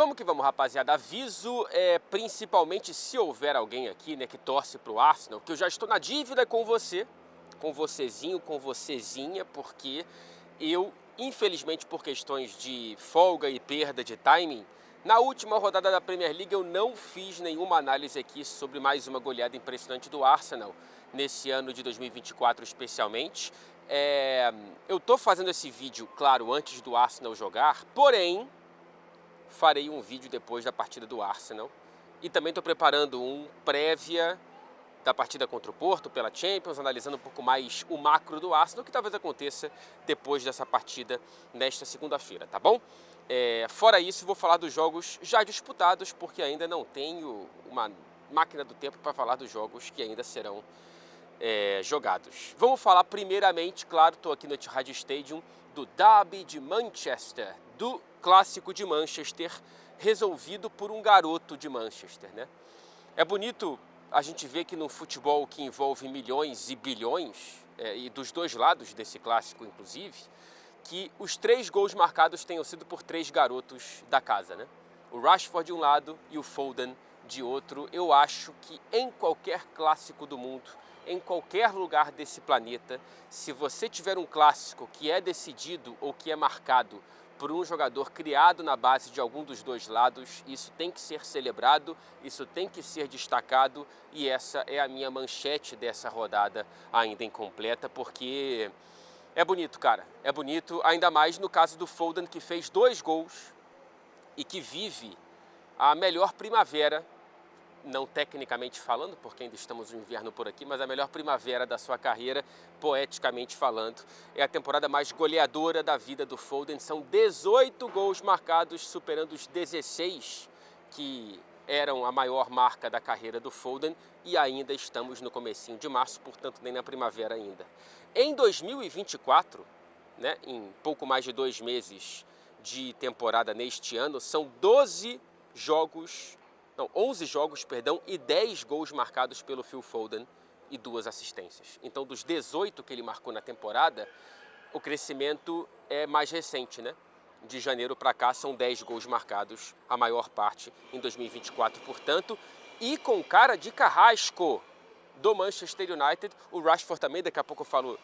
Vamos que vamos, rapaziada. Aviso, principalmente se houver alguém aqui, né, que torce pro Arsenal, que eu já estou na dívida com você, com vocêzinho, com vocêzinha, porque eu, infelizmente por questões de folga e perda de timing, na última rodada da Premier League eu não fiz nenhuma análise aqui sobre mais uma goleada impressionante do Arsenal, nesse ano de 2024 especialmente. Eu tô fazendo esse vídeo, claro, antes do Arsenal jogar, porém farei um vídeo depois da partida do Arsenal e também estou preparando um prévia da partida contra o Porto pela Champions, analisando um pouco mais o macro do Arsenal, que talvez aconteça depois dessa partida nesta segunda-feira, tá bom? Fora isso, vou falar dos jogos já disputados, porque ainda não tenho uma máquina do tempo para falar dos jogos que ainda serão jogados. Vamos falar primeiramente, claro, estou aqui no Etihad Stadium, do Derby de Manchester, do clássico de Manchester, resolvido por um garoto de Manchester, né? É bonito a gente ver que no futebol que envolve milhões e bilhões, e dos dois lados desse clássico inclusive, que os 3 gols marcados tenham sido por 3 garotos da casa, né? O Rashford de um lado e o Foden de outro. Eu acho que em qualquer clássico do mundo, em qualquer lugar desse planeta, se você tiver um clássico que é decidido ou que é marcado por um jogador criado na base de algum dos dois lados, isso tem que ser celebrado, isso tem que ser destacado, e essa é a minha manchete dessa rodada ainda incompleta, porque é bonito, cara, é bonito, ainda mais no caso do Foden, que fez 2 gols e que vive a melhor primavera, não tecnicamente falando, porque ainda estamos no inverno por aqui, mas a melhor primavera da sua carreira, poeticamente falando. É a temporada mais goleadora da vida do Foden, são 18 gols marcados, superando os 16 que eram a maior marca da carreira do Foden, e ainda estamos no comecinho de março, portanto nem na primavera ainda. Em 2024, né, em pouco mais de 2 meses de temporada neste ano, são 11 jogos, e 10 gols marcados pelo Phil Foden e 2 assistências. Então, dos 18 que ele marcou na temporada, o crescimento é mais recente, né? De janeiro para cá são 10 gols marcados, a maior parte em 2024, portanto, e com cara de carrasco do Manchester United. O Rashford também, daqui a pouco eu falo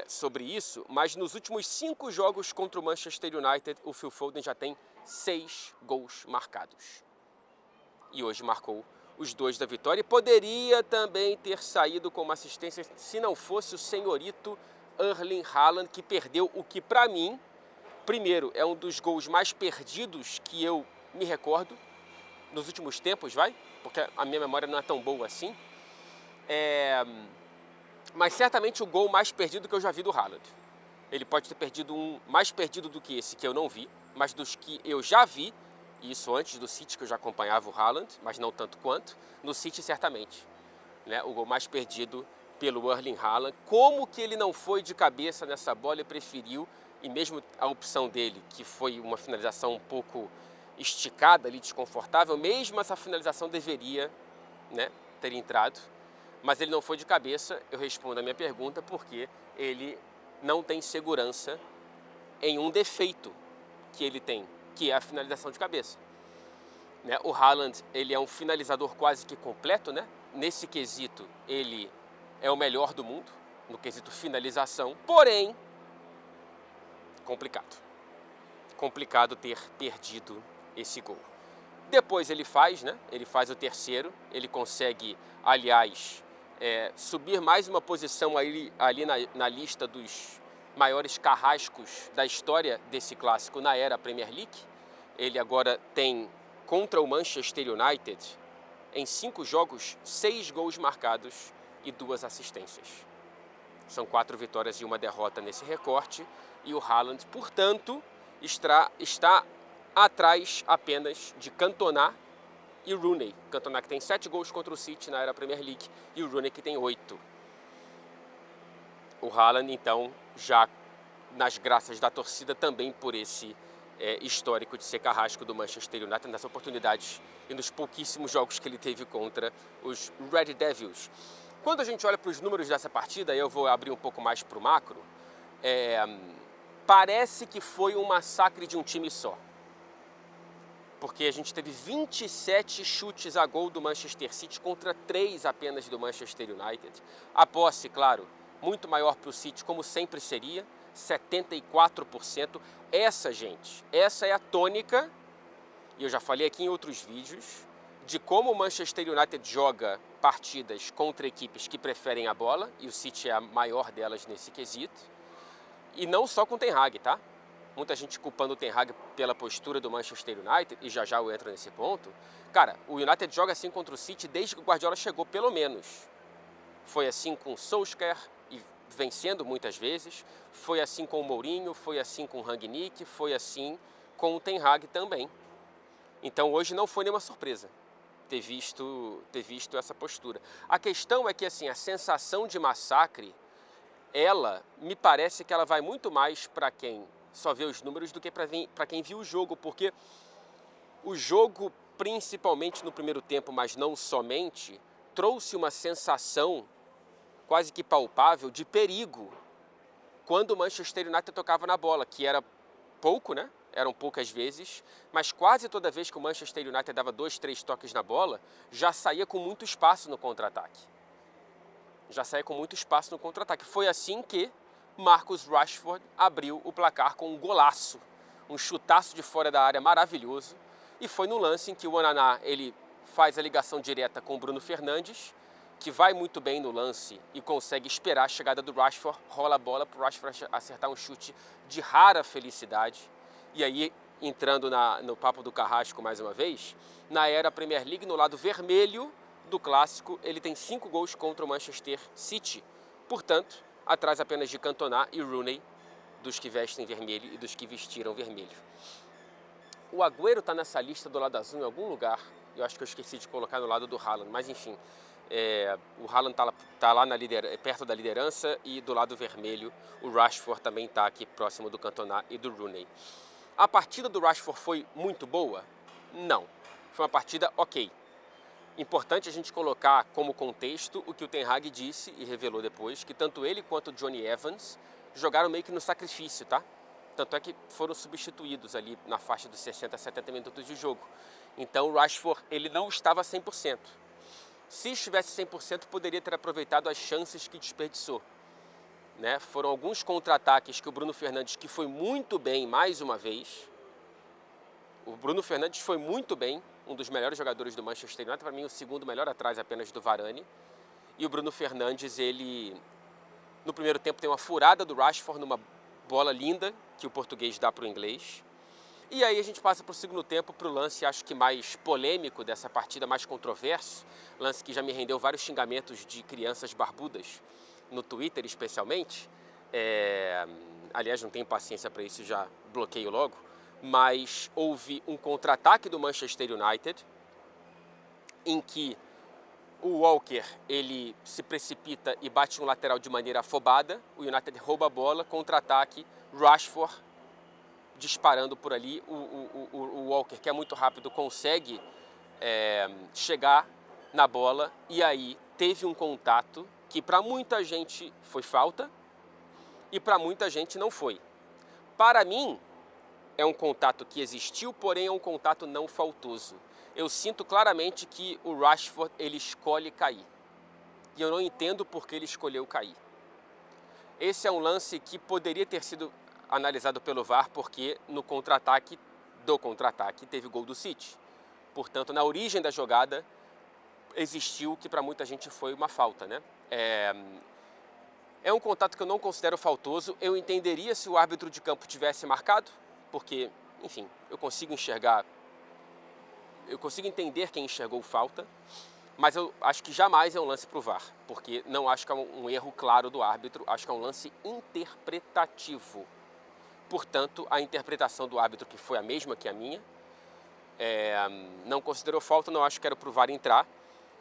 sobre isso, mas nos últimos 5 jogos contra o Manchester United, o Phil Foden já tem 6 gols marcados. E hoje marcou os 2 da vitória, e poderia também ter saído com uma assistência se não fosse o senhorito Erling Haaland, que perdeu o que para mim, primeiro, é um dos gols mais perdidos que eu me recordo nos últimos tempos, porque a minha memória não é tão boa assim, mas certamente o gol mais perdido que eu já vi do Haaland. Ele pode ter perdido um mais perdido do que esse que eu não vi, mas dos que eu já vi, isso antes do City, que eu já acompanhava o Haaland, mas não tanto quanto, no City certamente, né? O gol mais perdido pelo Erling Haaland. Como que ele não foi de cabeça nessa bola e preferiu, e mesmo a opção dele, que foi uma finalização um pouco esticada ali, desconfortável, mesmo essa finalização deveria, né, ter entrado, mas ele não foi de cabeça. Eu respondo a minha pergunta porque ele não tem segurança em um defeito que ele tem, que é a finalização de cabeça, né? O Haaland, ele é um finalizador quase que completo, né? Nesse quesito, ele é o melhor do mundo, no quesito finalização, porém, complicado ter perdido esse gol. Depois ele faz, né? Ele faz o terceiro, ele consegue, aliás, subir mais uma posição ali na lista dos maiores carrascos da história desse clássico na era Premier League. Ele agora tem, contra o Manchester United, em 5 jogos, 6 gols marcados e 2 assistências. São 4 vitórias e 1 derrota nesse recorte, e o Haaland, portanto, está atrás apenas de Cantona e Rooney. Cantona, que tem 7 gols contra o City na era Premier League, e o Rooney, que tem 8. O Haaland, então, já nas graças da torcida, também por esse histórico de ser carrasco do Manchester United, nas oportunidades e nos pouquíssimos jogos que ele teve contra os Red Devils. Quando a gente olha para os números dessa partida, eu vou abrir um pouco mais para o macro, parece que foi um massacre de um time só. porque a gente teve 27 chutes a gol do Manchester City contra 3 apenas do Manchester United. A posse, claro, muito maior para o City, como sempre seria, 74%. Essa é a tônica, e eu já falei aqui em outros vídeos, de como o Manchester United joga partidas contra equipes que preferem a bola, e o City é a maior delas nesse quesito, e não só com o Ten Hag, tá? Muita gente culpando o Ten Hag pela postura do Manchester United, e já eu entro nesse ponto. Cara, o United joga assim contra o City desde que o Guardiola chegou, pelo menos. Foi assim com o Solskjaer, e vencendo muitas vezes. Foi assim com o Mourinho, foi assim com o Rangnick, foi assim com o Ten Hag também. Então hoje não foi nenhuma surpresa ter visto essa postura. A questão é que assim, a sensação de massacre, ela me parece que ela vai muito mais para quem só vê os números do que para quem viu o jogo, porque o jogo, principalmente no primeiro tempo, mas não somente, trouxe uma sensação quase que palpável de perigo quando o Manchester United tocava na bola, que era pouco, né? Eram poucas vezes, mas quase toda vez que o Manchester United dava 2, 3 toques na bola, já saía com muito espaço no contra-ataque. Foi assim que Marcus Rashford abriu o placar com um golaço, um chutaço de fora da área maravilhoso, e foi no lance em que o Onana ele faz a ligação direta com o Bruno Fernandes, que vai muito bem no lance e consegue esperar a chegada do Rashford, rola a bola para o Rashford acertar um chute de rara felicidade. E aí, entrando no papo do Carrasco mais uma vez, na era Premier League, no lado vermelho do clássico, ele tem 5 gols contra o Manchester City. Portanto, atrás apenas de Cantona e Rooney, dos que vestem vermelho e dos que vestiram vermelho. O Agüero está nessa lista do lado azul em algum lugar. Eu acho que eu esqueci de colocar no lado do Haaland, mas enfim. O Haaland está lá perto da liderança, e do lado vermelho o Rashford também está aqui próximo do Cantona e do Rooney. A partida do Rashford foi muito boa? Não. Foi uma partida ok. Importante a gente colocar como contexto o que o Ten Hag disse e revelou depois, que tanto ele quanto o Johnny Evans jogaram meio que no sacrifício, tá? Tanto é que foram substituídos ali na faixa dos 60, 70 minutos de jogo. Então o Rashford ele não estava 100%. Se estivesse 100%, poderia ter aproveitado as chances que desperdiçou. Né? Foram alguns contra-ataques que o Bruno Fernandes, que foi muito bem mais uma vez. O Bruno Fernandes foi muito bem, um dos melhores jogadores do Manchester United, para mim o segundo melhor atrás apenas do Varane. E o Bruno Fernandes, ele no primeiro tempo tem uma furada do Rashford numa bola linda que o português dá para o inglês. E aí a gente passa para o segundo tempo, para o lance acho que mais polêmico dessa partida, mais controverso, lance que já me rendeu vários xingamentos de crianças barbudas, no Twitter especialmente. Aliás, não tenho paciência para isso, já bloqueio logo. Mas houve um contra-ataque do Manchester United, em que o Walker ele se precipita e bate um lateral de maneira afobada, o United rouba a bola, contra-ataque, Rashford disparando por ali, o Walker, que é muito rápido, consegue chegar na bola, e aí teve um contato que para muita gente foi falta e para muita gente não foi. Para mim, é um contato que existiu, porém é um contato não faltoso. Eu sinto claramente que o Rashford ele escolhe cair. E eu não entendo por que ele escolheu cair. Esse é um lance que poderia ter sido analisado pelo VAR, porque no contra-ataque teve gol do City. Portanto, na origem da jogada existiu o que para muita gente foi uma falta, né? É um contato que eu não considero faltoso. Eu entenderia se o árbitro de campo tivesse marcado, porque, enfim, eu consigo entender quem enxergou falta, mas eu acho que jamais é um lance para o VAR, porque não acho que é um erro claro do árbitro, acho que é um lance interpretativo. Portanto, a interpretação do árbitro, que foi a mesma que a minha, não considerou falta, não acho que era para o VAR entrar.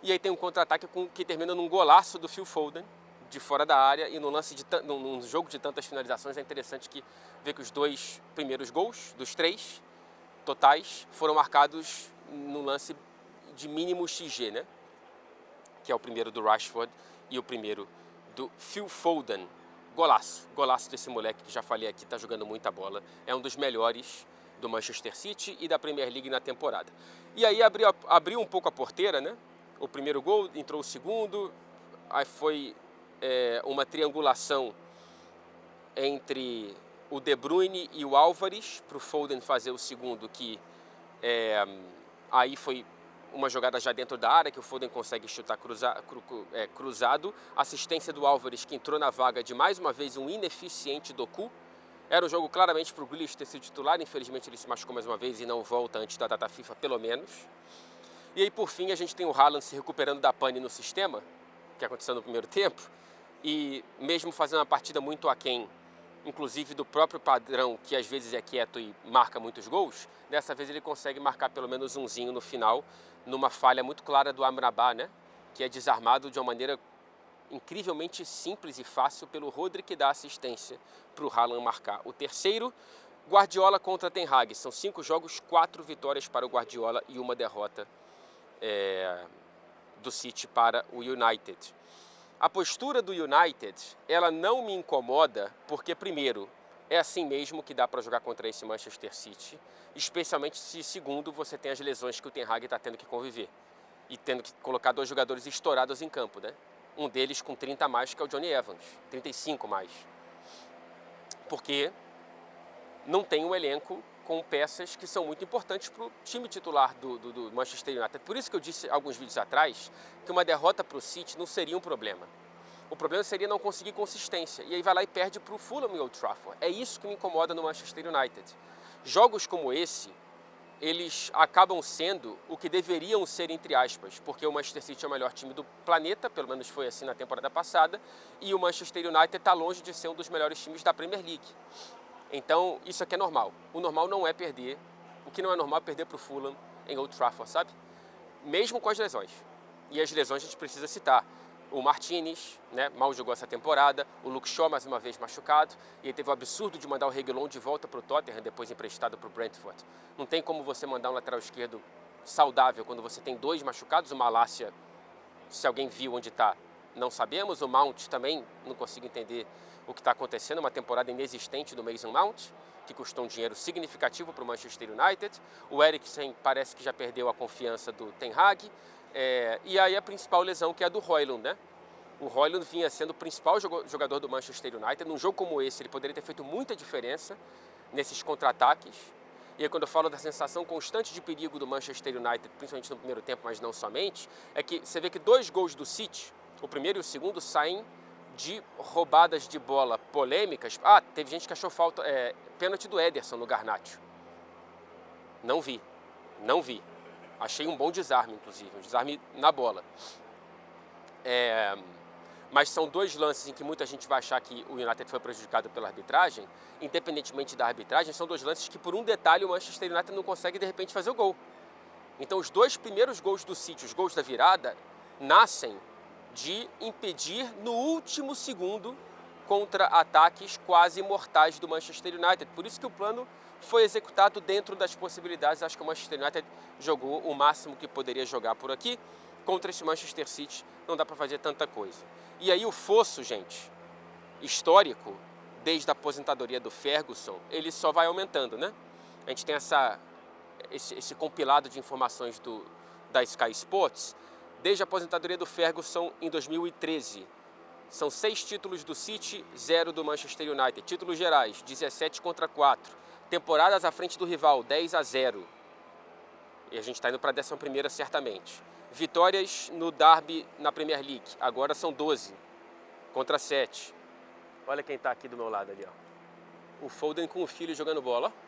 E aí tem um contra-ataque que termina num golaço do Phil Foden, de fora da área, e num jogo de tantas finalizações é interessante que ver que os 2 primeiros gols, dos 3 totais, foram marcados no lance de mínimo XG, né? Que é o primeiro do Rashford e o primeiro do Phil Foden. Golaço desse moleque que já falei aqui, tá jogando muita bola. É um dos melhores do Manchester City e da Premier League na temporada. E aí abriu um pouco a porteira, né? O primeiro gol, entrou o segundo, aí foi uma triangulação entre o De Bruyne e o Álvares para o Foden fazer o segundo, que aí foi uma jogada já dentro da área, que o Foden consegue chutar cruzado. Assistência do Álvares, que entrou na vaga de mais uma vez um ineficiente Doku. Era um jogo claramente para o Grealish ter sido titular, infelizmente ele se machucou mais uma vez e não volta antes da data FIFA, pelo menos. E aí, por fim, a gente tem o Haaland se recuperando da pane no sistema, que aconteceu no primeiro tempo, e mesmo fazendo uma partida muito aquém, inclusive do próprio padrão, que às vezes é quieto e marca muitos gols, dessa vez ele consegue marcar pelo menos umzinho no final, numa falha muito clara do Amrabat, né? Que é desarmado de uma maneira incrivelmente simples e fácil pelo Rodri, que dá assistência para o Haaland marcar. O terceiro, Guardiola contra Ten Hag. São 5 jogos, 4 vitórias para o Guardiola e uma derrota do City para o United. A postura do United, ela não me incomoda porque, primeiro, é assim mesmo que dá para jogar contra esse Manchester City, especialmente se, segundo, você tem as lesões que o Ten Hag está tendo que conviver e tendo que colocar 2 jogadores estourados em campo, né? Um deles com 30 a mais, que é o Johnny Evans, 35 mais. Porque não tem um elenco com peças que são muito importantes para o time titular do Manchester United. Por isso que eu disse alguns vídeos atrás que uma derrota para o City não seria um problema. O problema seria não conseguir consistência. E aí vai lá e perde para o Fulham em Old Trafford. É isso que me incomoda no Manchester United. Jogos como esse, eles acabam sendo o que deveriam ser, entre aspas, porque o Manchester City é o melhor time do planeta, pelo menos foi assim na temporada passada, e o Manchester United está longe de ser um dos melhores times da Premier League. Então, isso aqui é normal. O normal não é perder. O que não é normal é perder para o Fulham em Old Trafford, sabe? Mesmo com as lesões. E as lesões a gente precisa citar. O Martinez, né, mal jogou essa temporada. O Luke Shaw, mais uma vez, machucado. E aí teve o absurdo de mandar o Reguilon de volta para o Tottenham, depois emprestado para o Brentford. Não tem como você mandar um lateral esquerdo saudável quando você tem 2 machucados. O Malásia, se alguém viu onde está, não sabemos. O Mount também, não consigo entender o que está acontecendo, uma temporada inexistente do Mason Mount, que custou um dinheiro significativo para o Manchester United. O Eriksen parece que já perdeu a confiança do Ten Hag. E aí a principal lesão, que é a do Højlund, né? O Højlund vinha sendo o principal jogador do Manchester United. Num jogo como esse, ele poderia ter feito muita diferença nesses contra-ataques. E aí, quando eu falo da sensação constante de perigo do Manchester United, principalmente no primeiro tempo, mas não somente, é que você vê que 2 gols do City, o primeiro e o segundo, saem de roubadas de bola polêmicas. Teve gente que achou falta, pênalti do Ederson no Garnacho. Não vi. Achei um bom desarme, inclusive, um desarme na bola. Mas são 2 lances em que muita gente vai achar que o United foi prejudicado pela arbitragem. Independentemente da arbitragem, são 2 lances que, por um detalhe, o Manchester United não consegue, de repente, fazer o gol. Então, os 2 primeiros gols do City, os gols da virada, nascem de impedir no último segundo contra-ataques quase mortais do Manchester United. Por isso que o plano foi executado dentro das possibilidades. Acho que o Manchester United jogou o máximo que poderia jogar por aqui. Contra esse Manchester City não dá para fazer tanta coisa. E aí o fosso, gente, histórico, desde a aposentadoria do Ferguson, ele só vai aumentando, né? A gente tem esse compilado de informações da Sky Sports. Desde a aposentadoria do Ferguson em 2013, são 6 títulos do City, 0 do Manchester United. Títulos gerais, 17-4. Temporadas à frente do rival, 10-0. E a gente está indo para a 11ª certamente. Vitórias no Derby na Premier League, agora são 12 contra 7. Olha quem está aqui do meu lado ali, ó. O Foden com o filho jogando bola, ó.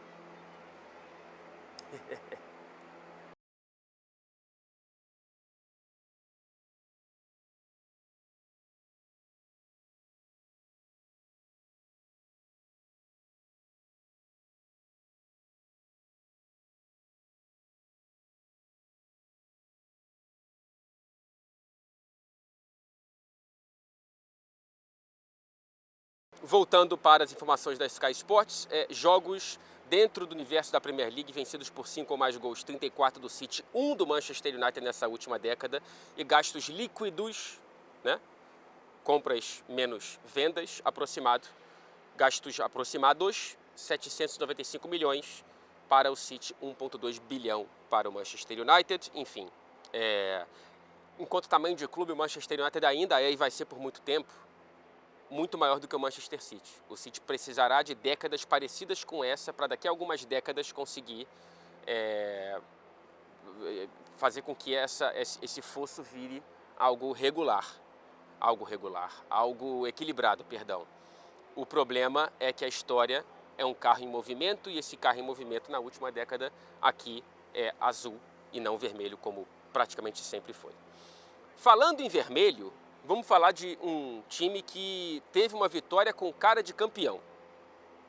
Voltando para as informações da Sky Sports, jogos dentro do universo da Premier League vencidos por 5 ou mais gols, 34 do City, 1 do Manchester United nessa última década, e gastos líquidos, né? Compras menos vendas, gastos aproximados, 795 milhões para o City, 1,2 bilhão para o Manchester United. Enfim, enquanto tamanho de clube, o Manchester United ainda é e vai ser por muito tempo muito maior do que o Manchester City. O City precisará de décadas parecidas com essa para daqui a algumas décadas conseguir fazer com que esse fosso vire algo regular, algo equilibrado, perdão. O problema é que a história é um carro em movimento e esse carro em movimento na última década aqui é azul e não vermelho como praticamente sempre foi. Falando em vermelho, vamos falar de um time que teve uma vitória com cara de campeão.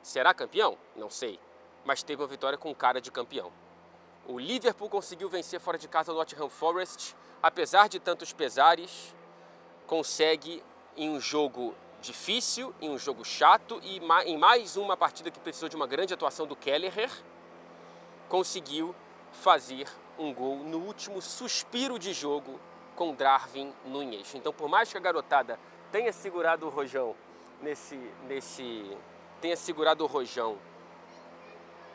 Será campeão? Não sei, mas teve uma vitória com cara de campeão. O Liverpool conseguiu vencer fora de casa o Nottingham Forest, apesar de tantos pesares, consegue em um jogo difícil, em um jogo chato e em mais uma partida que precisou de uma grande atuação do Kelleher, conseguiu fazer um gol no último suspiro de jogo com Darwin Núñez. Então, por mais que a garotada tenha segurado o rojão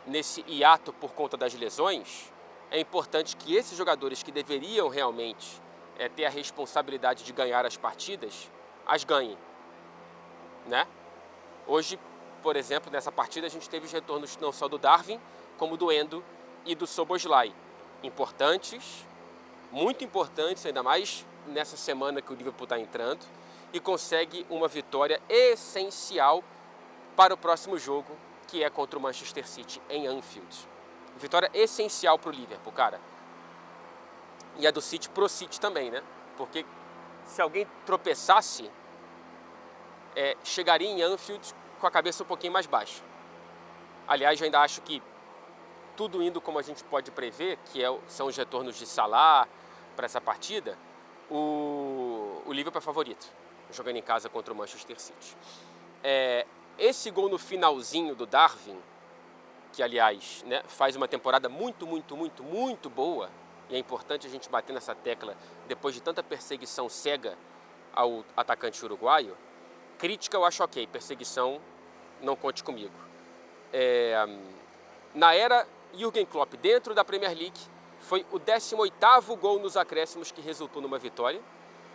nesse hiato por conta das lesões, é importante que esses jogadores que deveriam realmente ter a responsabilidade de ganhar as partidas, as ganhem, né? Hoje, por exemplo, nessa partida a gente teve os retornos não só do Darwin, como do Endo e do Szoboszlai. Importantes, muito importantes, ainda mais nessa semana que o Liverpool está entrando, e consegue uma vitória essencial para o próximo jogo, que é contra o Manchester City em Anfield. Vitória essencial para o Liverpool, cara. E a do City pro City também, né? Porque se alguém tropeçasse, chegaria em Anfield com a cabeça um pouquinho mais baixa. Aliás, eu ainda acho que tudo indo como a gente pode prever, que são os retornos de Salah para essa partida, o Liverpool é favorito, jogando em casa contra o Manchester City. Esse gol no finalzinho do Darwin, que aliás, né, faz uma temporada muito boa, e é importante a gente bater nessa tecla depois de tanta perseguição cega ao atacante uruguaio. Crítica eu acho ok, perseguição não conte comigo. Na era Jürgen Klopp dentro da Premier League, foi o 18º gol nos acréscimos que resultou numa vitória.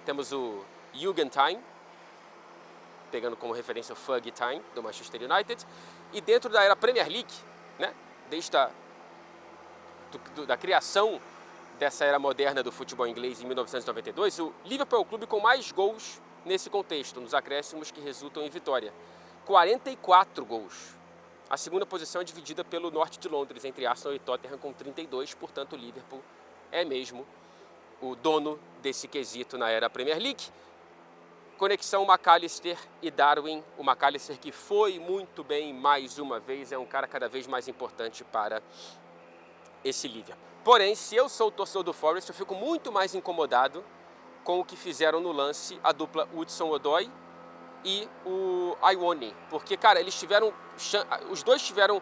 Temos o Jürgen Time, pegando como referência o Fergie Time do Manchester United. E dentro da era Premier League, né, desde da criação dessa era moderna do futebol inglês em 1992, o Liverpool é o clube com mais gols nesse contexto, nos acréscimos que resultam em vitória. 44 gols. A segunda posição é dividida pelo norte de Londres, entre Arsenal e Tottenham, com 32, portanto o Liverpool é mesmo o dono desse quesito na era Premier League. Conexão McAllister e Darwin. O McAllister, que foi muito bem mais uma vez, é um cara cada vez mais importante para esse Liverpool. Porém, se eu sou o torcedor do Forest, eu fico muito mais incomodado com o que fizeram no lance a dupla Hudson-Odoi e o Iwone. Porque, cara, os dois tiveram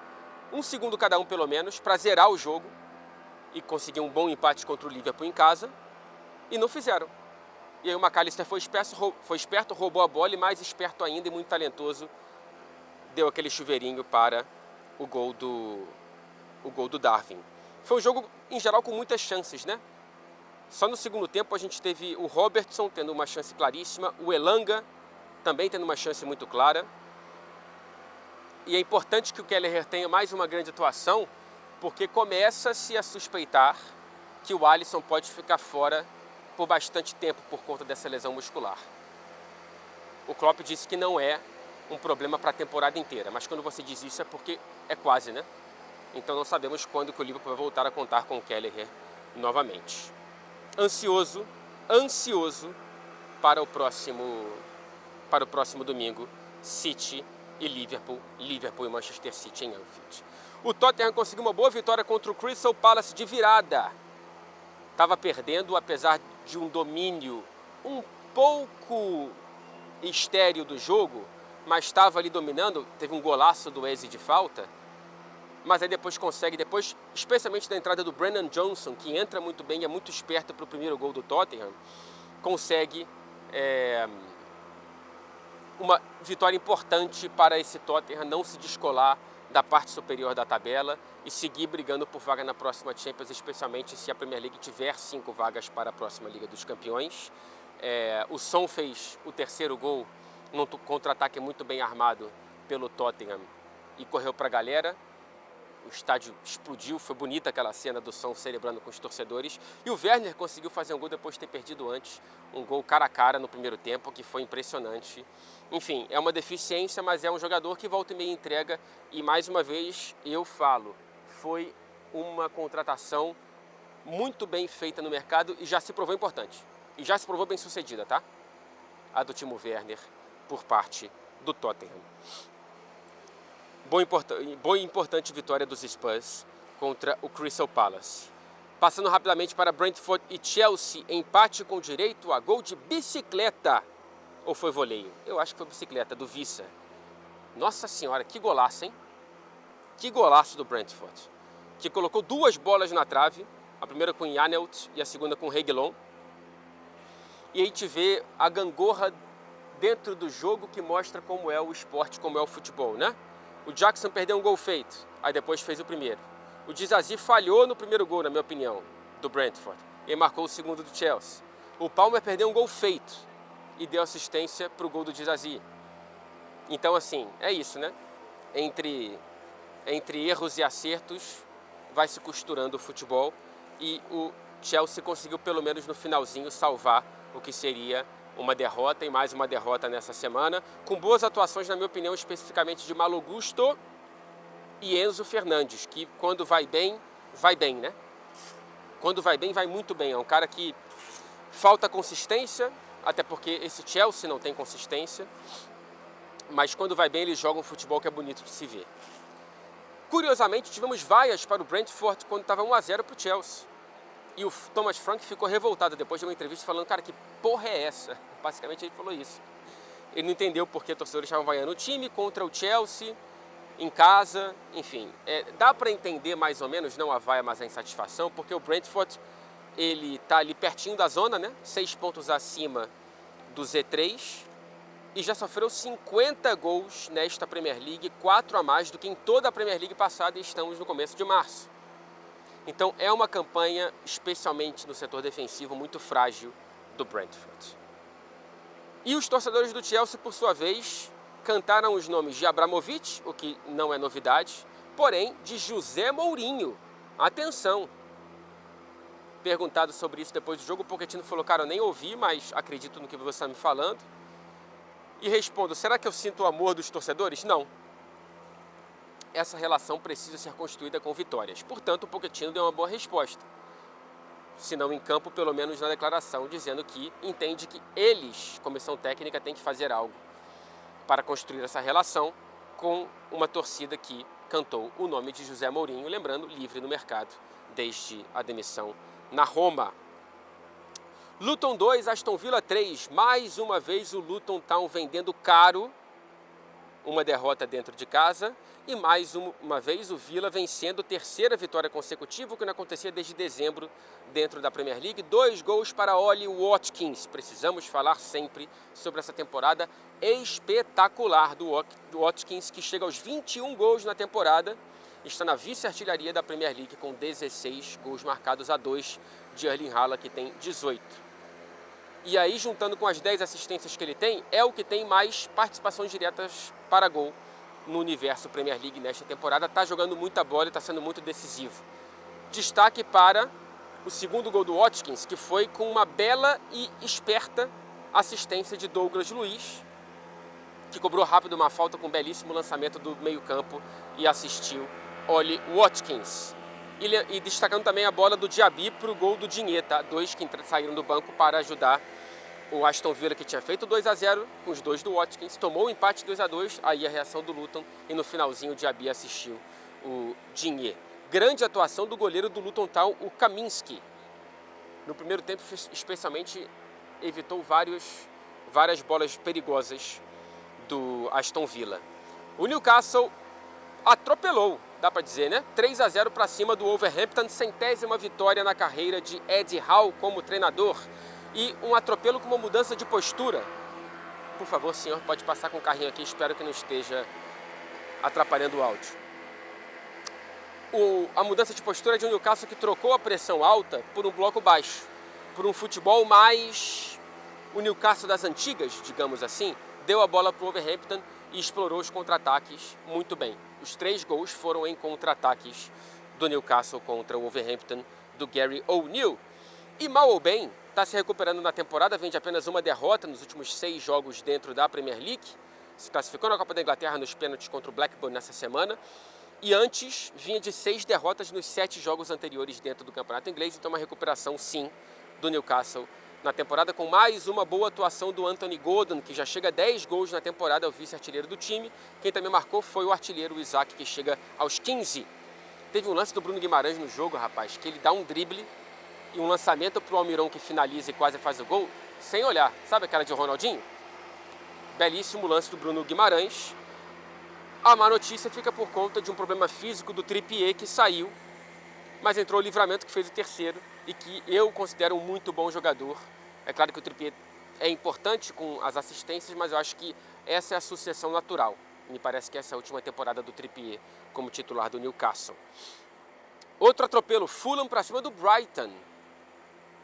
um segundo cada um, pelo menos, para zerar o jogo e conseguir um bom empate contra o Liverpool em casa, e não fizeram. E aí o McAllister foi esperto, roubou a bola, e mais esperto ainda e muito talentoso, deu aquele chuveirinho para o gol do Darwin. Foi um jogo, em geral, com muitas chances, né? Só no segundo tempo a gente teve o Robertson tendo uma chance claríssima, o Elanga também tendo uma chance muito clara. E é importante que o Kelleher tenha mais uma grande atuação, porque começa-se a suspeitar que o Alisson pode ficar fora por bastante tempo por conta dessa lesão muscular. O Klopp disse que não é um problema para a temporada inteira, mas quando você diz isso é porque é quase, né? Então não sabemos quando que o Liverpool vai voltar a contar com o Kelleher novamente. Ansioso para o próximo domingo, City e Liverpool e Manchester City em Anfield. O Tottenham conseguiu uma boa vitória contra o Crystal Palace de virada. Estava perdendo, apesar de um domínio um pouco estéril do jogo, mas estava ali dominando. Teve um golaço do Eze de falta, mas aí depois consegue, especialmente da entrada do Brennan Johnson, que entra muito bem e é muito esperto para o primeiro gol do Tottenham, consegue uma vitória importante para esse Tottenham não se descolar da parte superior da tabela e seguir brigando por vaga na próxima Champions, especialmente se a Premier League tiver 5 vagas para a próxima Liga dos Campeões. O Son fez o terceiro gol num contra-ataque muito bem armado pelo Tottenham e correu para a galera. O estádio explodiu, foi bonita aquela cena do Son celebrando com os torcedores. E o Werner conseguiu fazer um gol depois de ter perdido antes, um gol cara a cara no primeiro tempo, que foi impressionante. Enfim, é uma deficiência, mas é um jogador que volta e meia entrega. E mais uma vez, eu falo, foi uma contratação muito bem feita no mercado e já se provou importante. E já se provou bem sucedida, tá? A do Timo Werner por parte do Tottenham. Boa e importante vitória dos Spurs contra o Crystal Palace. Passando rapidamente para Brentford e Chelsea, empate com direito a gol de bicicleta. Ou foi voleio? Eu acho que foi bicicleta, do Vissa. Nossa senhora, que golaço, hein? Que golaço do Brentford. Que colocou 2 bolas na trave, a primeira com Janelt e a segunda com Reguilon. E aí te vê a gangorra dentro do jogo que mostra como é o esporte, como é o futebol, né? O Jackson perdeu um gol feito, aí depois fez o primeiro. O Disasi falhou no primeiro gol, na minha opinião, do Brentford. E marcou o segundo do Chelsea. O Palmer perdeu um gol feito e deu assistência para o gol do Disasi. Então, assim, é isso, né? Entre erros e acertos, vai se costurando o futebol. E o Chelsea conseguiu, pelo menos no finalzinho, salvar o que seria uma derrota e mais uma derrota nessa semana, com boas atuações, na minha opinião, especificamente de Malo Gusto e Enzo Fernandes, que quando vai bem, né? Quando vai bem, vai muito bem. É um cara que falta consistência, até porque esse Chelsea não tem consistência, mas quando vai bem, eles jogam um futebol que é bonito de se ver. Curiosamente, tivemos vaias para o Brentford quando estava 1-0 para o Chelsea. E o Thomas Frank ficou revoltado depois de uma entrevista falando, cara, que porra é essa? Basicamente ele falou isso. Ele não entendeu porque torcedores estavam vaiando o time contra o Chelsea, em casa, enfim. Dá para entender mais ou menos, não a vaia, mas a insatisfação, porque o Brentford, ele tá ali pertinho da zona, né? 6 pontos acima do Z3 e já sofreu 50 gols nesta Premier League, 4 a mais do que em toda a Premier League passada e estamos no começo de março. Então é uma campanha, especialmente no setor defensivo, muito frágil do Brentford. E os torcedores do Chelsea, por sua vez, cantaram os nomes de Abramovich, o que não é novidade, porém de José Mourinho. Atenção! Perguntado sobre isso depois do jogo, o Pochettino falou, cara, eu nem ouvi, mas acredito no que você está me falando. E respondo, será que eu sinto o amor dos torcedores? Não. Essa relação precisa ser construída com vitórias. Portanto, o Pochettino deu uma boa resposta. Se não em campo, pelo menos na declaração, dizendo que entende que eles, comissão técnica, tem que fazer algo para construir essa relação com uma torcida que cantou o nome de José Mourinho, lembrando, livre no mercado desde a demissão na Roma. Luton 2, Aston Villa 3. Mais uma vez o Luton Town vendendo caro uma derrota dentro de casa e mais uma vez o Villa vencendo, terceira vitória consecutiva, o que não acontecia desde dezembro dentro da Premier League. 2 gols para Ollie Watkins. Precisamos falar sempre sobre essa temporada espetacular do Watkins, que chega aos 21 gols na temporada, está na vice-artilharia da Premier League com 16 gols marcados, a 2 de Erling Haaland, que tem 18. E aí, juntando com as 10 assistências que ele tem, é o que tem mais participações diretas para gol no universo Premier League nesta temporada. Está jogando muita bola e está sendo muito decisivo. Destaque para o segundo gol do Watkins, que foi com uma bela e esperta assistência de Douglas Luiz, que cobrou rápido uma falta com um belíssimo lançamento do meio-campo e assistiu Ollie Watkins. E destacando também a bola do Diaby para o gol do Digne, tá? 2 que saíram do banco para ajudar o Aston Villa, que tinha feito 2-0 com os 2 do Watkins, tomou o empate 2-2, aí a reação do Luton e no finalzinho o Diaby assistiu o Digne. Grande atuação do goleiro do Luton Town, o Kaminski. No primeiro tempo, especialmente, evitou várias bolas perigosas do Aston Villa. O Newcastle atropelou, dá para dizer, né? 3-0 para cima do Wolverhampton, 100ª vitória na carreira de Eddie Howe como treinador. E um atropelo com uma mudança de postura. Por favor, senhor, pode passar com o carrinho aqui, espero que não esteja atrapalhando o áudio. a mudança de postura de um Newcastle que trocou a pressão alta por um bloco baixo, por um futebol mais... O Newcastle das antigas, digamos assim, deu a bola para o Wolverhampton e explorou os contra-ataques muito bem. Os 3 gols foram em contra-ataques do Newcastle contra o Wolverhampton, do Gary O'Neill. E mal ou bem, está se recuperando na temporada, vem de apenas uma derrota nos últimos 6 jogos dentro da Premier League, se classificou na Copa da Inglaterra nos pênaltis contra o Blackburn nessa semana, e antes vinha de 6 derrotas nos 7 jogos anteriores dentro do campeonato inglês, então uma recuperação sim do Newcastle na temporada, com mais uma boa atuação do Anthony Gordon, que já chega a 10 gols na temporada, é o vice-artilheiro do time. Quem também marcou foi o artilheiro, o Isaac, que chega aos 15. Teve um lance do Bruno Guimarães no jogo, rapaz, que ele dá um drible e um lançamento para o Almiron, que finaliza e quase faz o gol, sem olhar. Sabe aquela de Ronaldinho? Belíssimo lance do Bruno Guimarães. A má notícia fica por conta de um problema físico do Trippier, que saiu, mas entrou o Livramento, que fez o terceiro, e que eu considero um muito bom jogador. É claro que o Trippier é importante com as assistências, mas eu acho que essa é a sucessão natural. Me parece que essa é a última temporada do Trippier como titular do Newcastle. Outro atropelo, Fulham para cima do Brighton.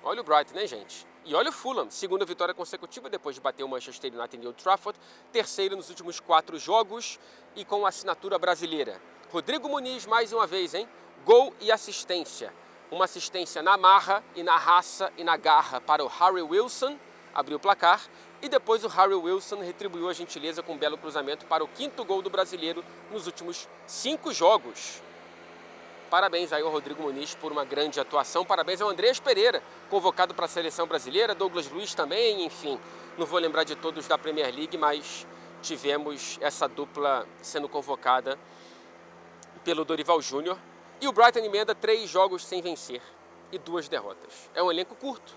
Olha o Brighton, né, gente? E olha o Fulham, segunda vitória consecutiva depois de bater o Manchester United em Old Trafford, terceiro nos últimos 4 jogos e com assinatura brasileira. Rodrigo Muniz mais uma vez, hein? Gol e assistência. Uma assistência na marra e na raça e na garra para o Harry Wilson, abriu o placar, e depois o Harry Wilson retribuiu a gentileza com um belo cruzamento para o 5º gol do brasileiro nos últimos 5 jogos. Parabéns aí ao Rodrigo Muniz por uma grande atuação, parabéns ao Andreas Pereira, convocado para a seleção brasileira, Douglas Luiz também, enfim, não vou lembrar de todos da Premier League, mas tivemos essa dupla sendo convocada pelo Dorival Júnior. E o Brighton emenda 3 jogos sem vencer e 2 derrotas. É um elenco curto,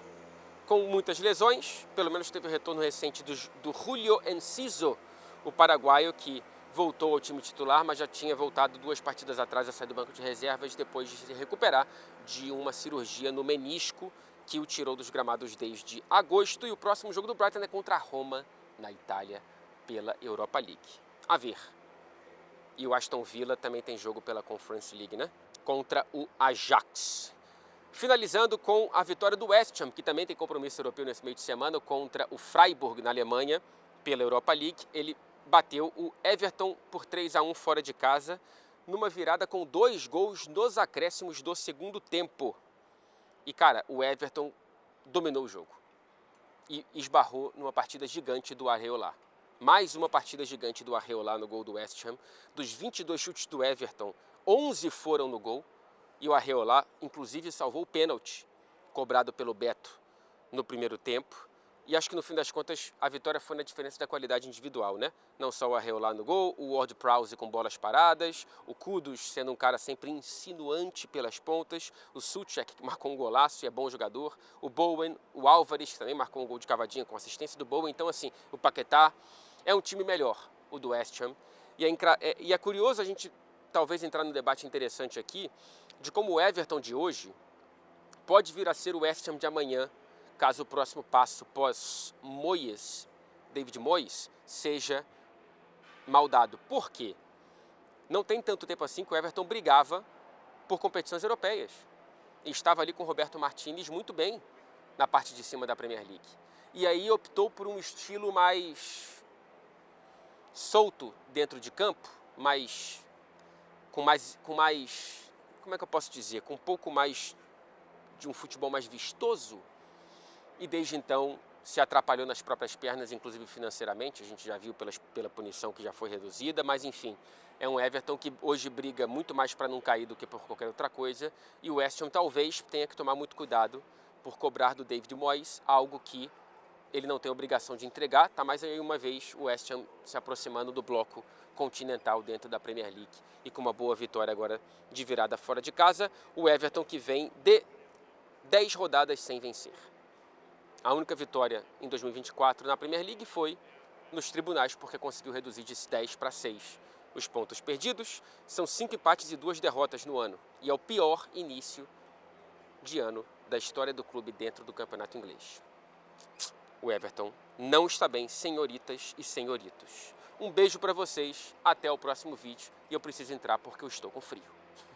com muitas lesões, pelo menos teve o retorno recente do Julio Enciso, o paraguaio, que voltou ao time titular, mas já tinha voltado 2 partidas atrás a sair do banco de reservas depois de se recuperar de uma cirurgia no menisco que o tirou dos gramados desde agosto. E o próximo jogo do Brighton é contra a Roma, na Itália, pela Europa League. A ver. E o Aston Villa também tem jogo pela Conference League, né? Contra o Ajax. Finalizando com a vitória do West Ham, que também tem compromisso europeu nesse meio de semana, contra o Freiburg, na Alemanha, pela Europa League. Ele bateu o Everton por 3-1 fora de casa, numa virada com 2 gols nos acréscimos do segundo tempo. E, cara, o Everton dominou o jogo e esbarrou numa partida gigante do Areola. Mais uma partida gigante do Areola no gol do West Ham. Dos 22 chutes do Everton, 11 foram no gol. E o Areola, inclusive, salvou o pênalti cobrado pelo Beto no primeiro tempo. E acho que, no fim das contas, a vitória foi na diferença da qualidade individual, né? Não só o Areola no gol, o Ward-Prowse com bolas paradas, o Kudus sendo um cara sempre insinuante pelas pontas, o Souček, que marcou um golaço e é bom jogador, o Bowen, o Álvares, que também marcou um gol de cavadinha com assistência do Bowen. Então, assim, o Paquetá é um time melhor, o do West Ham. E é curioso a gente talvez entrar num debate interessante aqui de como o Everton de hoje pode vir a ser o West Ham de amanhã, caso o próximo passo pós-Moyes, David Moyes, seja mal dado. Por quê? Não tem tanto tempo assim que o Everton brigava por competições europeias. E estava ali com o Roberto Martinez muito bem na parte de cima da Premier League. E aí optou por um estilo mais solto dentro de campo, com mais, como é que eu posso dizer? Com um pouco mais de um futebol mais vistoso. E desde então se atrapalhou nas próprias pernas, inclusive financeiramente. A gente já viu pela punição que já foi reduzida, mas enfim, é um Everton que hoje briga muito mais para não cair do que por qualquer outra coisa. E o West Ham talvez tenha que tomar muito cuidado por cobrar do David Moyes algo que ele não tem obrigação de entregar. Tá mais aí uma vez o West Ham se aproximando do bloco continental dentro da Premier League e com uma boa vitória agora de virada fora de casa. O Everton que vem de 10 rodadas sem vencer. A única vitória em 2024 na Premier League foi nos tribunais, porque conseguiu reduzir de 10 para 6 os pontos perdidos. São 5 empates e 2 derrotas no ano. E é o pior início de ano da história do clube dentro do campeonato inglês. O Everton não está bem, senhoritas e senhoritos. Um beijo para vocês, até o próximo vídeo. E eu preciso entrar porque eu estou com frio.